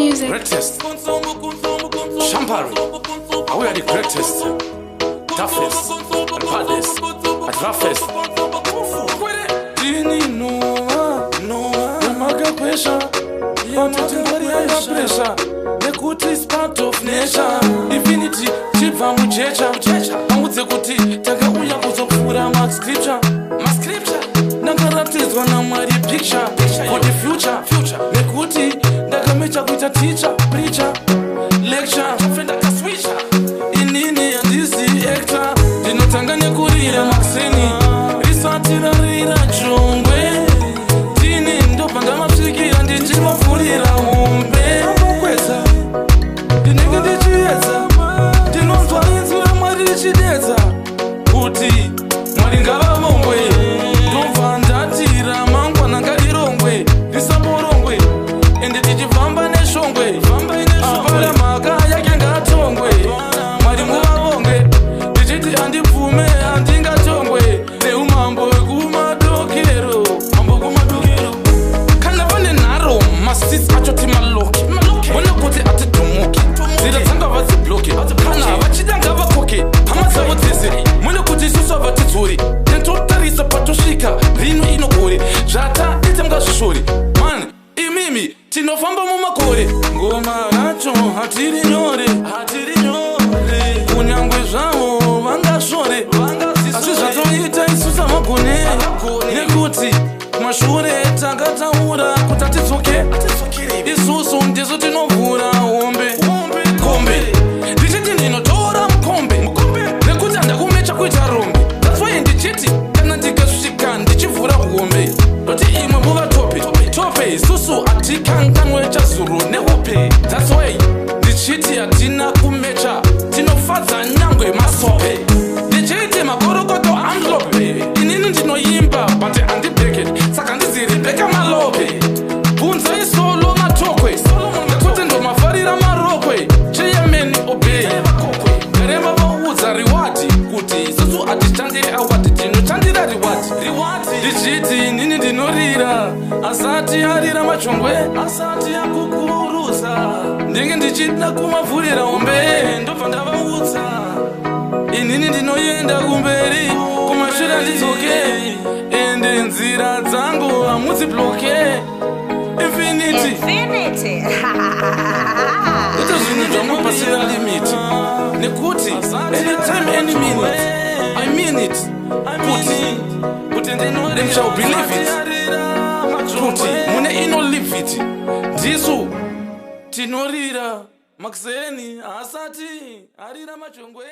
music. Greatest. Shampari. We are the greatest. Toughest. And baddest. And roughest. Dini Noah. Yamaga pressure. Yamaga pressure. Nekuti is part of nature. Divinity. Chiva muchecha. Amutse kuti. Taka uya kuzokufura ma scripture. Nakaratizwa na mwari picture. For the future. Nekuti. Ndakamecha kuita teacher. Preacher. Lecture. Inini andisi actor. Dinotanga nekurira makseni. Risatira rira chongwe. Dini ndopanga mapsikira ndichimafurira hombe. Amokweza. Dinenge ndichiedza. Dinotwarinzira mwari richidedza. Kuti mwari ngavavongwe. Ndobva ndatira mangwana ngarirongwe. Risamborongwe. Ende tichifamba neshongwe. Apara mhaka yake ngatongwe. Mwari muvavongwe. Ndichiti handibvume handingatongwe. Neumambo kumadokero. Kana vane nharo masisi achoti maloki. Vona kuti atidhomoki. Nzira dzanga vadzibloki. Kana vachida ngavakoke. Hama dzavo dzese. Mwene kuti isusu havatidzori. Tentotarisa patosvika. Rino inogore. Zvata ite mungazvishori. Man, imimi tinofamba mumakore. Ngoma racho hatiri nyore. Kunyangwe zvavo vangashore. Asi zvatoita isusu hamagone. Nekuti mashure takataura kuti atidzoke. Isusu ndizo tinovhura hombe. Kombe ndichiti ndinotora mukombe. Nekuti handakumecha kuita rombe. That's why ndichiti kana ndikasvika ndichivhura hombe. Doti imwe muva tope isusu atikanganwe chazuru nehope. That's why ndichiti hatina kumecha. Tinofadza nyangwe masope. Ndichiti magorokoto amlope. Inini ndinoimba but handibeketi. Saka ndiziribeka malope. Bunza isolo matokwe. Nekuti ndomafarira marokwe. Cheyemeni obey. Garema vaudza riwati. Kuti isusu hatichandiri awati. Tinochandira riwati. Ndichiti nini ndinorira. Asati arira machongwe. Asati akukuruza. Ndenge ndichida kumavhurira hombe. Ndobva ndavaudza. Inini ndinoenda kumberi. Kumashure ndidzoke. Ende nzira dzangu hamudzibloke. Infinity. Ito zvinhu zvamupasira limit. Nekuti anytime any minute I mean it. Kuti them shall believe it. Kuti mune ino live it. Ndisu tinorira makseni asati arira machongwe.